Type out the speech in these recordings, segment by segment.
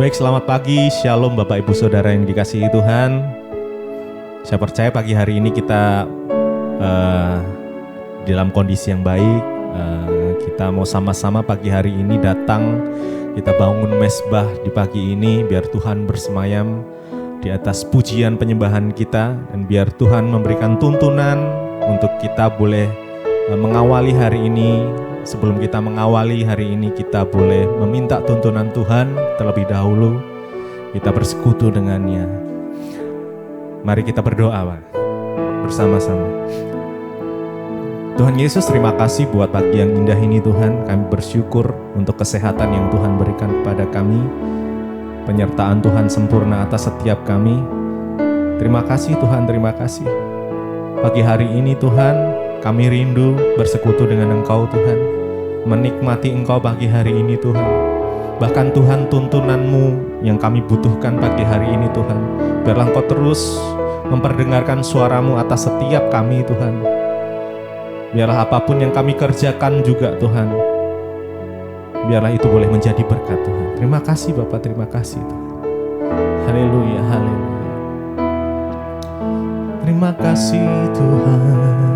Baik, selamat pagi, shalom Bapak Ibu Saudara yang dikasihi Tuhan. Saya percaya pagi hari ini kita dalam kondisi yang baik. Kita mau sama-sama pagi hari ini datang, kita bangun mezbah di pagi ini, biar Tuhan bersemayam di atas pujian penyembahan kita, dan biar Tuhan memberikan tuntunan untuk kita boleh mengawali hari ini. Sebelum kita mengawali hari ini, kita boleh meminta tuntunan Tuhan terlebih dahulu. Kita bersekutu dengannya. Mari kita berdoa, Pak, bersama-sama. Tuhan Yesus, terima kasih buat pagi yang indah ini Tuhan. Kami bersyukur untuk kesehatan yang Tuhan berikan kepada kami. Penyertaan Tuhan sempurna atas setiap kami. Terima kasih Tuhan, terima kasih. Pagi hari ini Tuhan, kami rindu bersekutu dengan Engkau Tuhan, menikmati Engkau pagi hari ini Tuhan. Bahkan Tuhan, tuntunan-Mu yang kami butuhkan pagi hari ini Tuhan, biarlah Engkau terus memperdengarkan suara-Mu atas setiap kami Tuhan. Biarlah apapun yang kami kerjakan juga Tuhan, biarlah itu boleh menjadi berkat Tuhan. Terima kasih Bapak, terima kasih Tuhan. Haleluya, haleluya. Terima kasih Tuhan.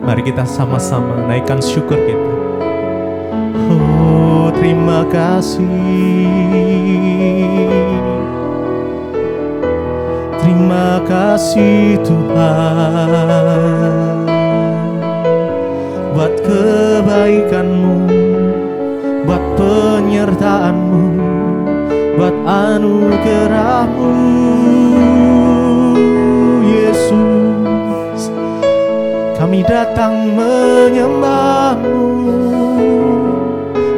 Mari kita sama-sama naikkan syukur kita. Oh, terima kasih. Terima kasih Tuhan buat kebaikan-Mu, buat penyertaan-Mu, buat anugerah-Mu, Yesus. Kami datang menyembah-Mu,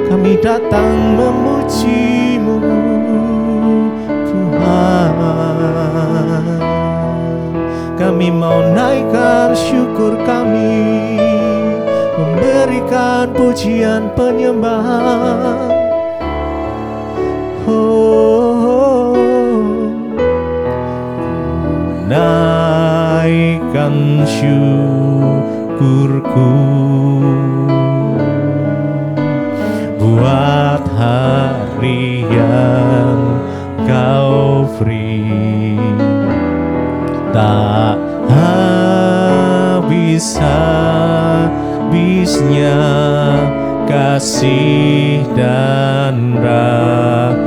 kami datang memuji-Mu, Tuhan. Kami mau naikkan syukur kami, memberikan pujian penyembahan. Oh, naikkan syukurku buat hari yang Kau beri. Tak habis-habisnya kasih dan rahmat-Mu,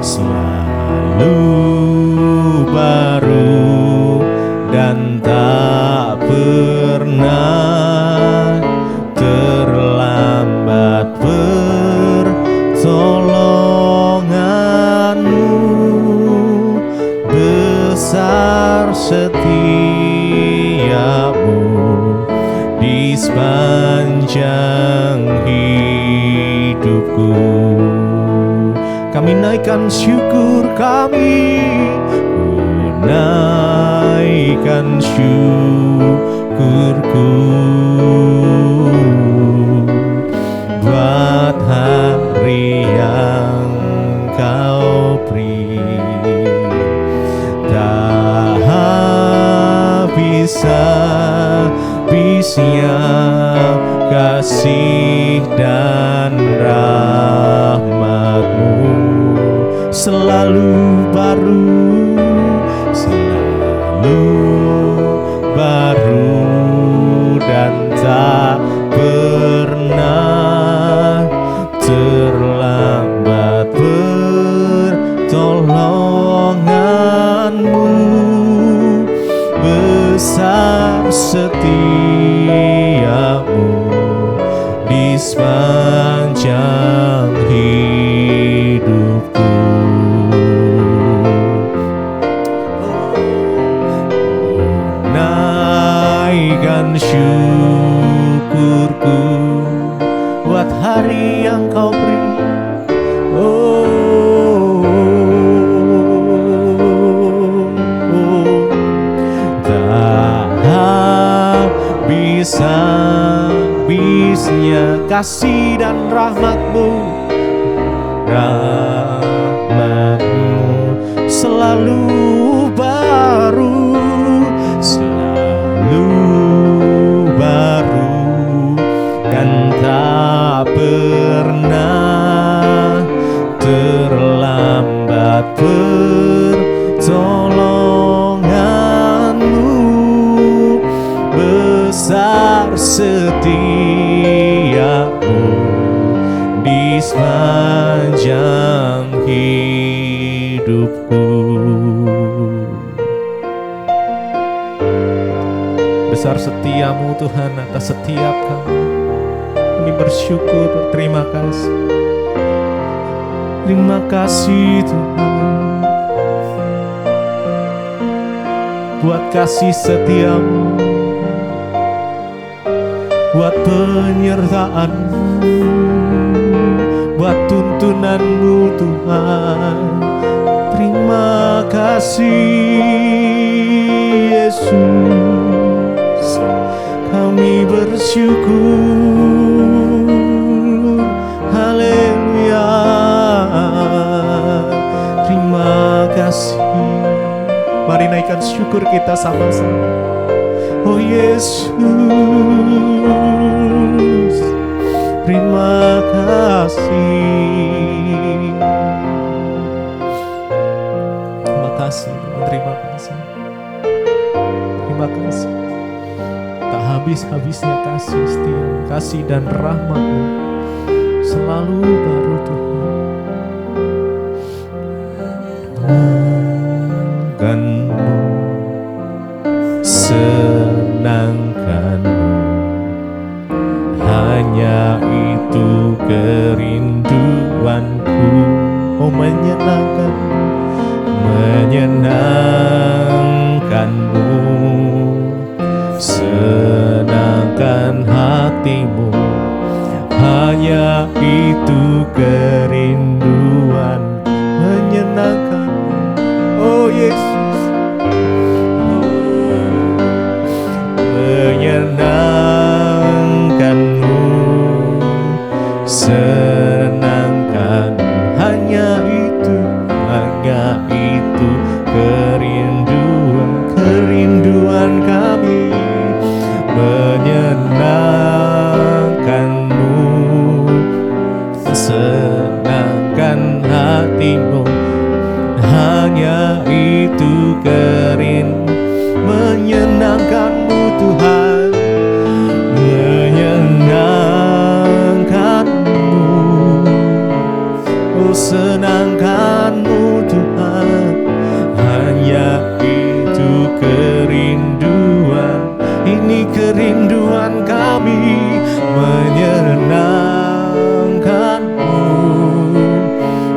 selalu baru dan tak pernah terlambat. Pertolongan-Mu besar, setia-Mu di sepanjang hidupku. Kami naikkan syukur kami, naikkan syukurku buat hari yang Kau beri. Tak habis-habisnya kasih dan rahmat-Mu, selalu baru, selalu baru dan tak pernah terlambat. Pertolongan-Mu besar, setia-Mu di sepanjang hidupku. Naikkan syukurku buat hari yang Kau beri. Habis-habisnya kasih dan rahmat-Mu, rahmat-Mu selalu baru, selalu baru setiamu di sepanjang hidupku. Besar setiamu Tuhan atas setiap kami. Kami bersyukur, terima kasih. Terima kasih Tuhan buat kasih setiamu, buat penyertaan-Mu, buat tuntunan-Mu Tuhan. Terima kasih Yesus, kami bersyukur. Haleluya, terima kasih. Mari naikkan syukur kita sama-sama. Oh Yesus, terima kasih. Terima kasih, terima kasih. Terima kasih. Tak habis-habisnya kasih setia, kasih dan rahmat-Mu selalu baru Tuhan. Senangkan-Mu, senangkan-Mu, hanya itu kerinduanku. Oh menyenangkan-Mu, menyenangkan-Mu, senangkan hati-Mu, hanya itu kerinduan. Menyenangkan-Mu, oh Yesus, menyenangkan-Mu, senangkan-Mu, hanya itu kerinduan kami. Menyenangkan-Mu, senangkan hati-Mu, hanya itu menyenangkan-Mu Tuhan, menyenangkan-Mu, oh senangkan-Mu Tuhan, hanya itu kerinduan. Ini kerinduan kami, menyenangkan-Mu,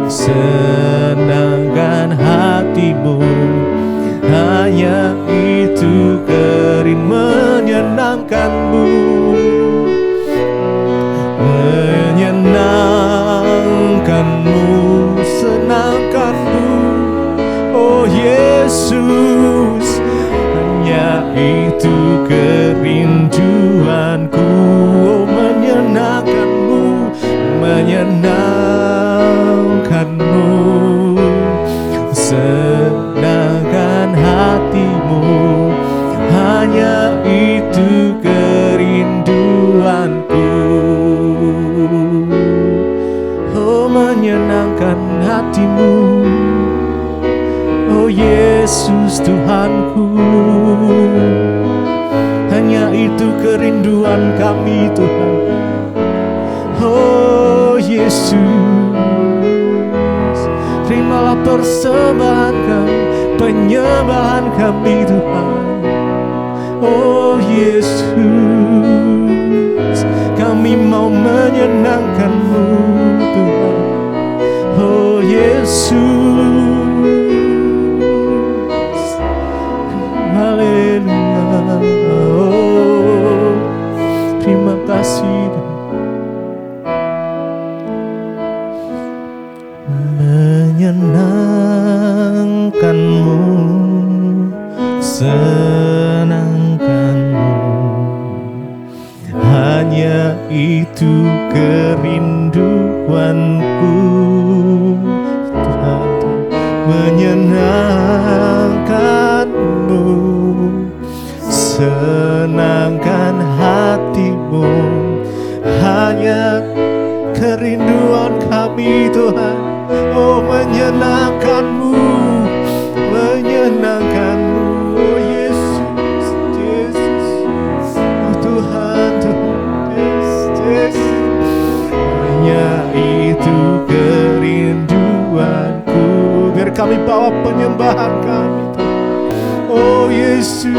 senangkan hati-Mu, hanya itu menyenangkan-Mu, menyenangkan-Mu, senangkan-Mu, oh Yesus, hanya itu kerinduanku. Oh menyenangkan-Mu, menyenangkan-Mu, senangkan hati-Mu, hanya itu kerinduanku. Oh menyenangkan hati-Mu, oh Yesus Tuhanku, hanya itu kerinduan kami Tuhan. Oh Yesus, terimalah persembahan kami, penyembahan kami Tuhan. Oh Yesus, kami mau menyenangkan-Mu Tuhan. Oh Yesus, haleluya. Oh, terima kasih. Menyenangkan-Mu, senangkan-Mu, hanya itu kerinduanku Tuhan. Menyenangkan-Mu, senangkan hati-Mu, hanya kerinduan kami Tuhan. Oh menyenangkan-Mu, menyenangkan-Mu, oh Yesus, Yesus, oh Tuhan, Tuhan. jawab penyembahan kami, Tuhan. Oh Yesus,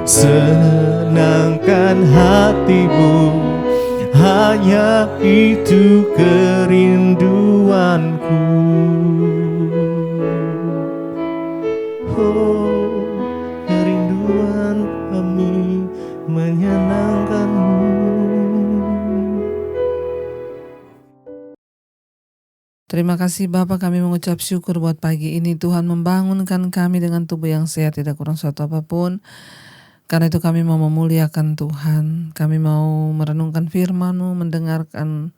senangkan hatimu, hanya itu kerinduanku. Oh, kerinduan kami menyenangkanmu. Terima kasih Bapa, kami mengucap syukur buat pagi ini. Tuhan membangunkan kami dengan tubuh yang sehat, tidak kurang suatu apapun. Karena itu kami mau memuliakan Tuhan. Kami mau merenungkan firman-Mu, mendengarkan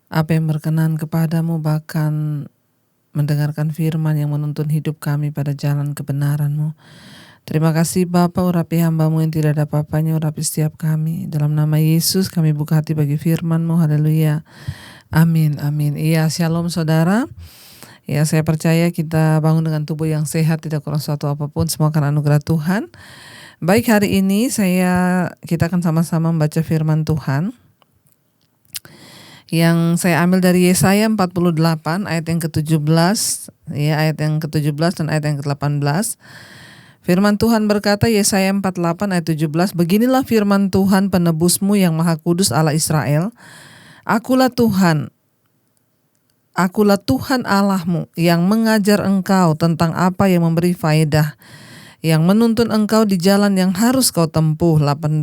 apa yang berkenan kepadamu, bahkan mendengarkan firman yang menuntun hidup kami pada jalan kebenaran-Mu. Terima kasih Bapa, urapi hamba-Mu yang tidak ada apa-apanya, urapi setiap kami. Dalam nama Yesus kami buka hati bagi firman-Mu. Haleluya. Amin, amin. Iya, shalom saudara. Ya, saya percaya kita bangun dengan tubuh yang sehat, tidak kurang suatu apapun, semua karena anugerah Tuhan. Baik, hari ini kita akan sama-sama membaca firman Tuhan yang saya ambil dari Yesaya 48 ayat yang ke-17, ya, ayat yang ke-17 dan ayat yang ke-18. Firman Tuhan berkata, Yesaya 48 ayat 17, beginilah firman Tuhan penebusmu yang Maha Kudus Allah Israel, Akulah Tuhan Allahmu yang mengajar engkau tentang apa yang memberi faedah, yang menuntun engkau di jalan yang harus kau tempuh. 18.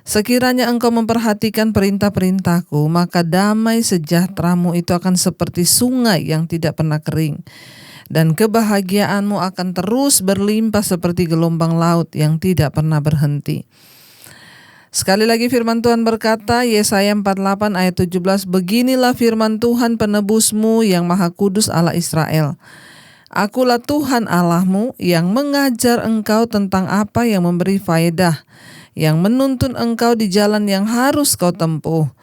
Sekiranya engkau memperhatikan perintah-perintahku, maka damai sejahteramu itu akan seperti sungai yang tidak pernah kering, dan kebahagiaanmu akan terus berlimpah seperti gelombang laut yang tidak pernah berhenti. Sekali lagi firman Tuhan berkata, Yesaya 48 ayat 17, beginilah firman Tuhan penebusmu yang Maha Kudus Allah Israel. Akulah Tuhan Allahmu yang mengajar engkau tentang apa yang memberi faedah, yang menuntun engkau di jalan yang harus kau tempuh.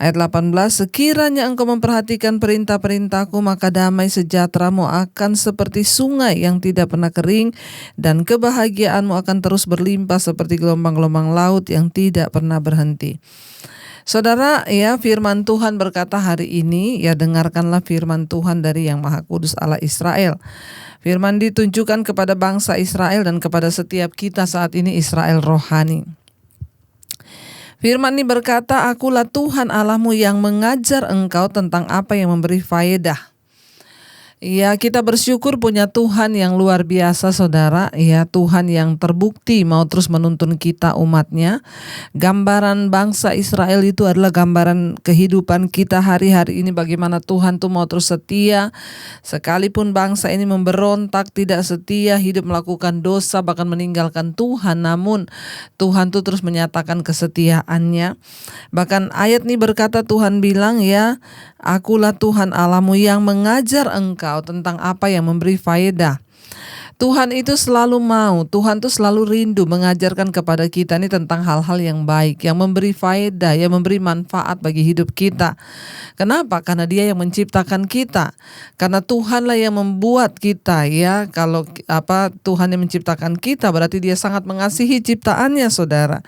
Ayat 18, sekiranya engkau memperhatikan perintah-perintahku, maka damai sejahteramu akan seperti sungai yang tidak pernah kering, dan kebahagiaanmu akan terus berlimpah seperti gelombang-gelombang laut yang tidak pernah berhenti. Saudara, ya, firman Tuhan berkata hari ini, ya, dengarkanlah firman Tuhan dari Yang Maha Kudus Allah Israel. Firman ditunjukkan kepada bangsa Israel dan kepada setiap kita saat ini, Israel rohani. Firman ini berkata, Akulah Tuhan Allahmu yang mengajar engkau tentang apa yang memberi faedah. Ya, kita bersyukur punya Tuhan yang luar biasa, saudara. Ya, Tuhan yang terbukti mau terus menuntun kita umatnya. Gambaran bangsa Israel itu adalah gambaran kehidupan kita hari-hari ini, bagaimana Tuhan tuh mau terus setia. Sekalipun bangsa ini memberontak, tidak setia, hidup melakukan dosa, bahkan meninggalkan Tuhan, namun Tuhan tuh terus menyatakan kesetiaannya. Bahkan ayat ini berkata, Tuhan bilang, ya, Akulah Tuhan Allahmu yang mengajar engkau tentang apa yang memberi faedah. Tuhan itu selalu mau, Tuhan itu selalu rindu mengajarkan kepada kita ini tentang hal-hal yang baik, yang memberi faedah, yang memberi manfaat bagi hidup kita. Kenapa? Karena Dia yang menciptakan kita. Karena Tuhanlah yang membuat kita, ya. Kalau Tuhan yang menciptakan kita, berarti Dia sangat mengasihi ciptaannya, saudara.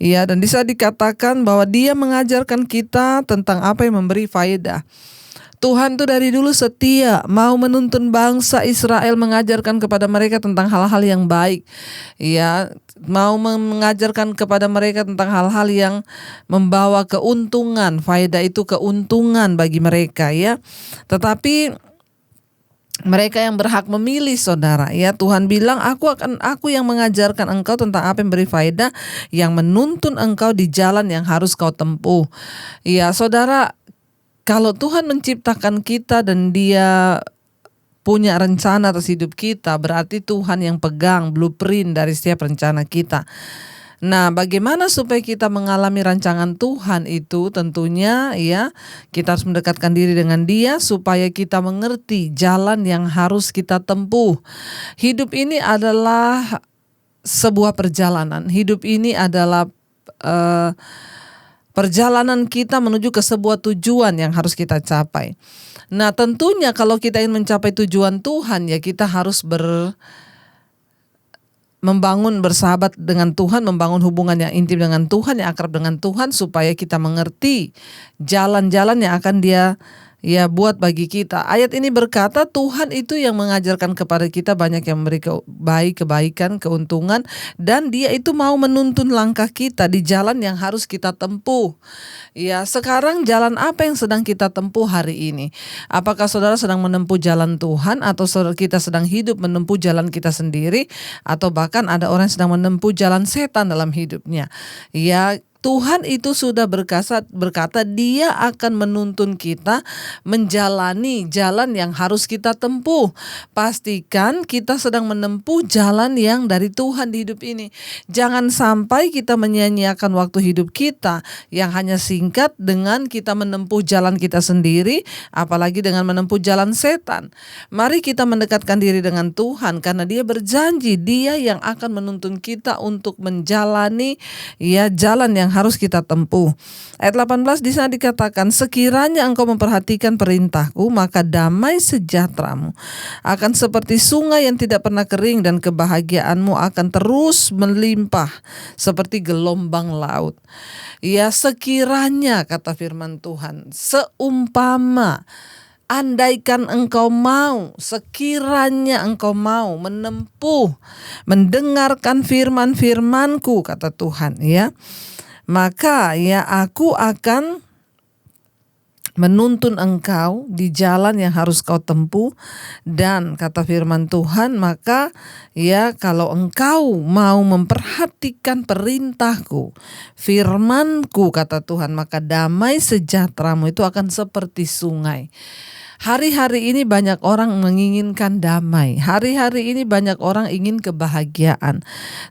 Ya, dan bisa dikatakan bahwa Dia mengajarkan kita tentang apa yang memberi faedah. Tuhan tuh dari dulu setia, mau menuntun bangsa Israel, mengajarkan kepada mereka tentang hal-hal yang baik. Ya, mau mengajarkan kepada mereka tentang hal-hal yang membawa keuntungan, faedah itu keuntungan bagi mereka, ya. Tetapi mereka yang berhak memilih, saudara, ya. Tuhan bilang, aku yang mengajarkan engkau tentang apa yang beri faedah, yang menuntun engkau di jalan yang harus kau tempuh. Ya, saudara, kalau Tuhan menciptakan kita dan Dia punya rencana atas hidup kita, berarti Tuhan yang pegang blueprint dari setiap rencana kita. Nah, bagaimana supaya kita mengalami rancangan Tuhan itu? Tentunya, ya, kita harus mendekatkan diri dengan Dia supaya kita mengerti jalan yang harus kita tempuh. Hidup ini adalah sebuah perjalanan. Hidup ini adalah perjalanan kita menuju ke sebuah tujuan yang harus kita capai. Nah, tentunya kalau kita ingin mencapai tujuan Tuhan, ya, kita harus membangun bersahabat dengan Tuhan, membangun hubungan yang intim dengan Tuhan, yang akrab dengan Tuhan, supaya kita mengerti jalan-jalan yang akan Dia ya buat bagi kita. Ayat ini berkata Tuhan itu yang mengajarkan kepada kita banyak yang memberi kebaikan, keuntungan, dan Dia itu mau menuntun langkah kita di jalan yang harus kita tempuh. Ya, sekarang jalan apa yang sedang kita tempuh hari ini? Apakah saudara sedang menempuh jalan Tuhan, atau kita sedang hidup menempuh jalan kita sendiri, atau bahkan ada orang yang sedang menempuh jalan setan dalam hidupnya? Ya, Tuhan itu sudah berkata Dia akan menuntun kita menjalani jalan yang harus kita tempuh. Pastikan kita sedang menempuh jalan yang dari Tuhan di hidup ini. Jangan sampai kita menyia-nyiakan waktu hidup kita yang hanya singkat dengan kita menempuh jalan kita sendiri, apalagi dengan menempuh jalan setan. Mari kita mendekatkan diri dengan Tuhan, karena Dia berjanji Dia yang akan menuntun kita untuk menjalani jalan yang harus kita tempuh. Ayat 18 di sana dikatakan, sekiranya engkau memperhatikan perintahku, maka damai sejahteramu akan seperti sungai yang tidak pernah kering, dan kebahagiaanmu akan terus melimpah seperti gelombang laut. Ya, sekiranya, kata firman Tuhan, seumpama, andaikan engkau mau, sekiranya engkau mau menempuh, mendengarkan firman-firmanku, kata Tuhan, ya, maka aku akan menuntun engkau di jalan yang harus kau tempuh. Dan kata firman Tuhan, maka kalau engkau mau memperhatikan perintahku, firmanku, kata Tuhan, maka damai sejahteramu itu akan seperti sungai. Hari-hari ini banyak orang menginginkan damai. Hari-hari ini banyak orang ingin kebahagiaan.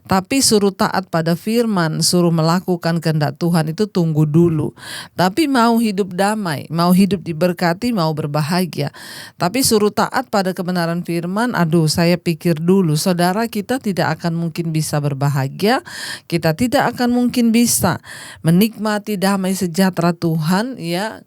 Tapi suruh taat pada firman, suruh melakukan kehendak Tuhan itu tunggu dulu. Tapi mau hidup damai, mau hidup diberkati, mau berbahagia. Tapi suruh taat pada kebenaran firman, saya pikir dulu. Saudara, kita tidak akan mungkin bisa berbahagia. Kita tidak akan mungkin bisa menikmati damai sejahtera Tuhan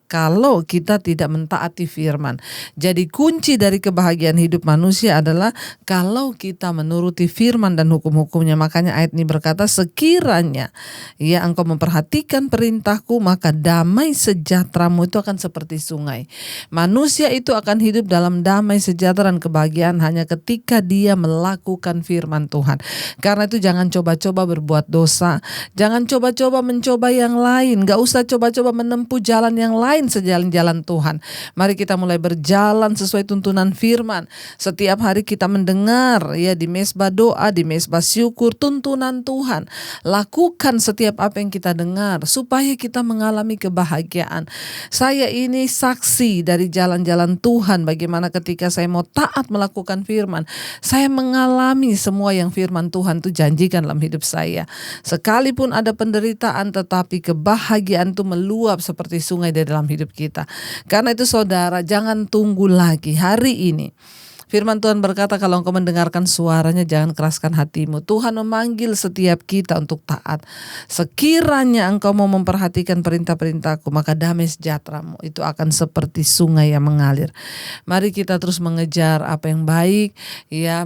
kalau kita tidak mentaati firman. Jadi kunci dari kebahagiaan hidup manusia adalah kalau kita menuruti firman dan hukum-hukumnya. Makanya ayat ini berkata, sekiranya engkau memperhatikan perintahku, maka damai sejahteramu itu akan seperti sungai. Manusia itu akan hidup dalam damai sejahtera dan kebahagiaan hanya ketika dia melakukan firman Tuhan. Karena itu jangan coba-coba berbuat dosa, jangan coba-coba mencoba yang lain, gak usah coba-coba menempuh jalan yang lain sejalan-jalan Tuhan. Mari kita mulai berjalan sesuai tuntunan firman. Setiap hari kita mendengar di mesbah doa, di mesbah syukur, tuntunan Tuhan. Lakukan setiap apa yang kita dengar supaya kita mengalami kebahagiaan. Saya ini saksi dari jalan-jalan Tuhan, bagaimana ketika saya mau taat melakukan firman, saya mengalami semua yang firman Tuhan itu janjikan dalam hidup saya. Sekalipun ada penderitaan, tetapi kebahagiaan itu meluap seperti sungai di dalam hidup kita. Karena itu saudara, jangan tunggu lagi. Hari ini firman Tuhan berkata, kalau engkau mendengarkan suaranya, jangan keraskan hatimu. Tuhan memanggil setiap kita untuk taat. Sekiranya engkau mau memperhatikan perintah-perintahku, maka damai sejahteramu itu akan seperti sungai yang mengalir. Mari kita terus mengejar apa yang baik.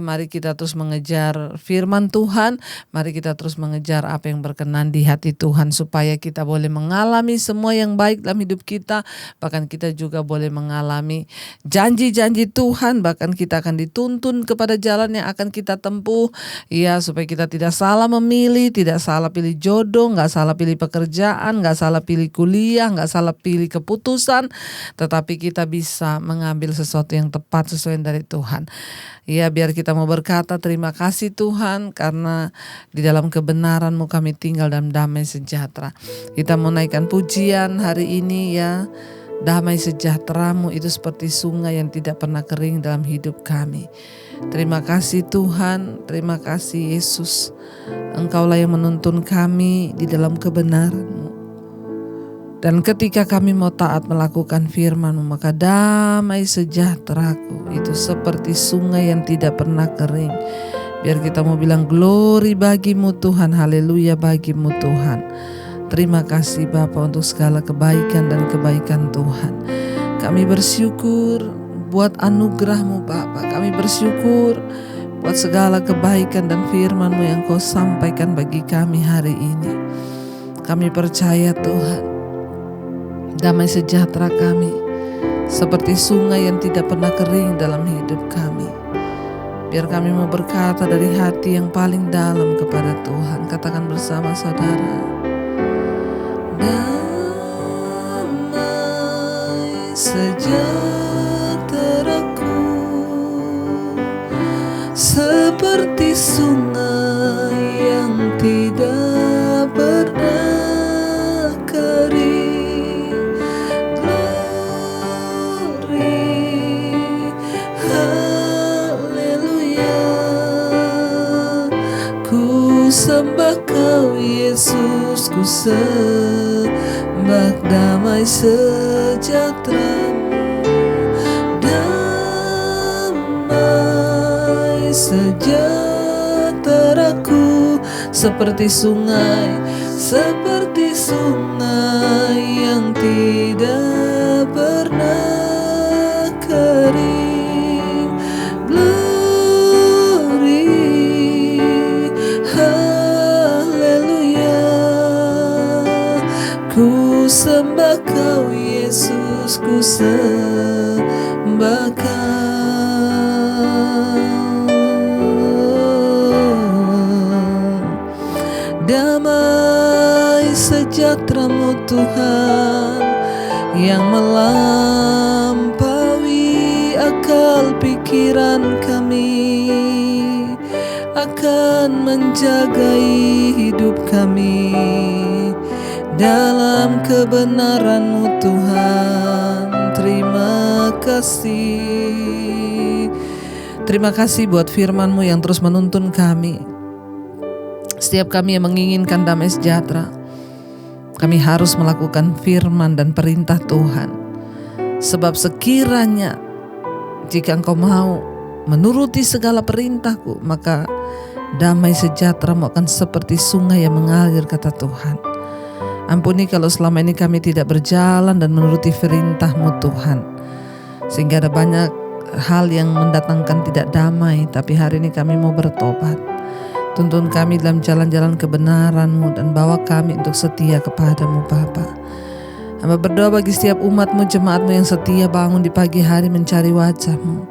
Mari kita terus mengejar firman Tuhan. Mari kita terus mengejar apa yang berkenan di hati Tuhan, supaya kita boleh mengalami semua yang baik dalam hidup kita. Bahkan kita juga boleh mengalami janji-janji Tuhan. Bahkan kita akan dituntun kepada jalan yang akan kita tempuh, supaya kita tidak salah memilih, tidak salah pilih jodoh, gak salah pilih pekerjaan, gak salah pilih kuliah, gak salah pilih keputusan, tetapi kita bisa mengambil sesuatu yang tepat sesuai dari Tuhan. Biar kita mau berkata, terima kasih Tuhan, karena di dalam kebenaran-Mu kami tinggal dalam damai sejahtera. Kita mau naikkan pujian hari ini damai sejahteramu itu seperti sungai yang tidak pernah kering dalam hidup kami. Terima kasih Tuhan, terima kasih Yesus. Engkaulah yang menuntun kami di dalam kebenaran-Mu. Dan ketika kami mau taat melakukan firman-Mu, maka damai sejahteraku itu seperti sungai yang tidak pernah kering. Biar kita mau bilang glory bagimu Tuhan, haleluya bagimu Tuhan. Terima kasih Bapa untuk segala kebaikan dan kebaikan Tuhan. Kami bersyukur buat anugerah-Mu Bapa. Kami bersyukur buat segala kebaikan dan firman-Mu yang Kau sampaikan bagi kami hari ini. Kami percaya Tuhan, damai sejahtera kami seperti sungai yang tidak pernah kering dalam hidup kami. Biar kami mau berkata dari hati yang paling dalam kepada Tuhan. Katakan bersama saudara. Damai sejahteraku seperti sungai yang tidak pernah kering. Glory, haleluya. Ku sembah Kau Yesus, ku sembah damai sejahtera-Mu. Damai sejahteraku seperti sungai yang tidak pernah kering. Glory, haleluya. Ku sembah Kau Yesus, ku sembah Kau. Damai sejahtera-Mu Tuhan yang melampaui akal pikiran kami akan menjagai hidup kami dalam kebenaran-Mu Tuhan. Terima kasih. Terima kasih buat firman-Mu yang terus menuntun kami. Setiap kami yang menginginkan damai sejahtera, kami harus melakukan firman dan perintah Tuhan. Sebab sekiranya jika Engkau mau menuruti segala perintah-Ku, maka damai sejahtera-Mu akan seperti sungai yang mengalir, kata Tuhan. Ampuni kalau selama ini kami tidak berjalan dan menuruti perintah-Mu Tuhan, sehingga ada banyak hal yang mendatangkan tidak damai. Tapi hari ini kami mau bertobat. Tuntun kami dalam jalan-jalan kebenaran-Mu dan bawa kami untuk setia kepada-Mu Bapa. Hamba berdoa bagi setiap umat-Mu, jemaat-Mu yang setia bangun di pagi hari mencari wajah-Mu.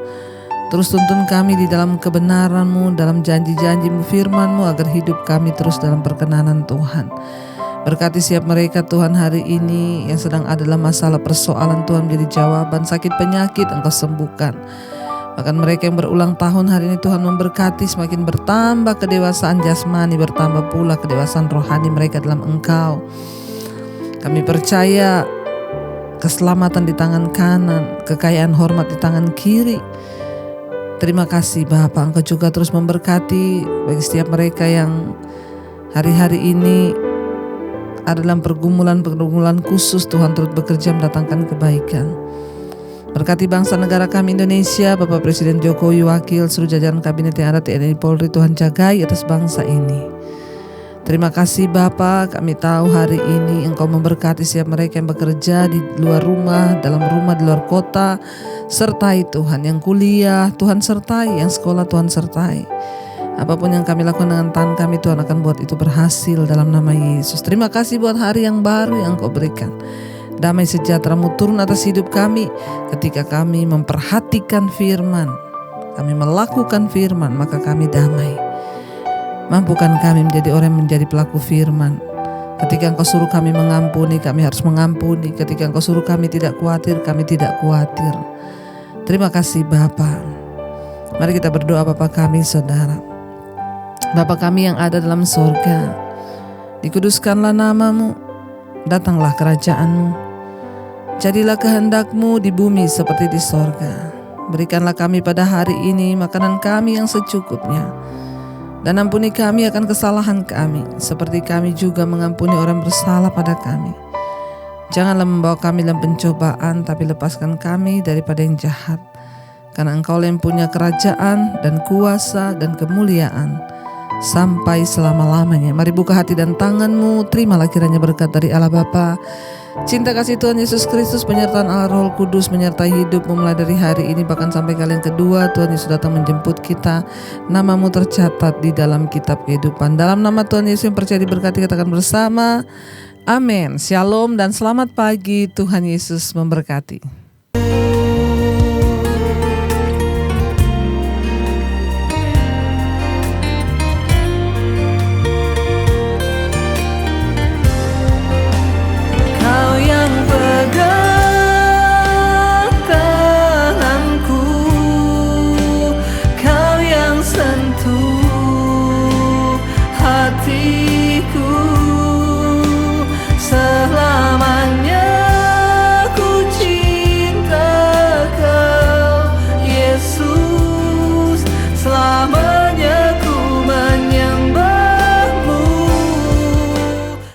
Terus tuntun kami di dalam kebenaran-Mu, dalam janji-janji-Mu, firman-Mu, agar hidup kami terus dalam perkenanan Tuhan. Berkati siap mereka Tuhan hari ini yang sedang adalah masalah persoalan, Tuhan menjadi jawaban. Sakit penyakit Engkau sembuhkan. Bahkan mereka yang berulang tahun hari ini Tuhan memberkati, semakin bertambah kedewasaan jasmani, bertambah pula kedewasaan rohani mereka dalam Engkau. Kami percaya keselamatan di tangan kanan, kekayaan hormat di tangan kiri. Terima kasih Bapa, Engkau juga terus memberkati bagi setiap mereka yang hari-hari ini ada dalam pergumulan khusus. Tuhan turut bekerja mendatangkan kebaikan. Berkati bangsa negara kami Indonesia, Bapak Presiden Jokowi, wakil, seluruh jajaran kabinet yang ada, TNI Polri, Tuhan jagai atas bangsa ini. Terima kasih Bapa, kami tahu hari ini Engkau memberkati setiap mereka yang bekerja di luar rumah, dalam rumah, di luar kota. Sertai Tuhan, yang kuliah Tuhan sertai, yang sekolah Tuhan sertai. Apapun yang kami lakukan dengan tangan kami, Tuhan akan buat itu berhasil dalam nama Yesus. Terima kasih buat hari yang baru yang Engkau berikan. Damai sejahtera-Mu turun atas hidup kami ketika kami memperhatikan firman, kami melakukan firman, maka kami damai. Mampukan kami menjadi orang yang menjadi pelaku firman. Ketika Engkau suruh kami mengampuni, kami harus mengampuni. Ketika Engkau suruh kami tidak khawatir, kami tidak khawatir. Terima kasih Bapa. Mari kita berdoa. Bapa kami, saudara, Bapa kami yang ada dalam sorga, dikuduskanlah nama-Mu, datanglah kerajaan-Mu. Jadilah kehendak-Mu di bumi seperti di sorga. Berikanlah kami pada hari ini makanan kami yang secukupnya. Dan ampuni kami akan kesalahan kami, seperti kami juga mengampuni orang bersalah pada kami. Janganlah membawa kami dalam pencobaan, tapi lepaskan kami daripada yang jahat. Karena Engkau yang punya kerajaan dan kuasa dan kemuliaan sampai selama-lamanya. Mari buka hati dan tangan-Mu, terimalah kiranya berkat dari Allah Bapa, cinta kasih Tuhan Yesus Kristus, penyertaan Allah Roh Kudus menyertai hidupmu mulai dari hari ini bahkan sampai kali yang kedua Tuhan Yesus datang menjemput kita. Nama-Mu tercatat di dalam kitab kehidupan. Dalam nama Tuhan Yesus yang percaya diberkati, katakan bersama, amin. Shalom dan selamat pagi. Tuhan Yesus memberkati. kasih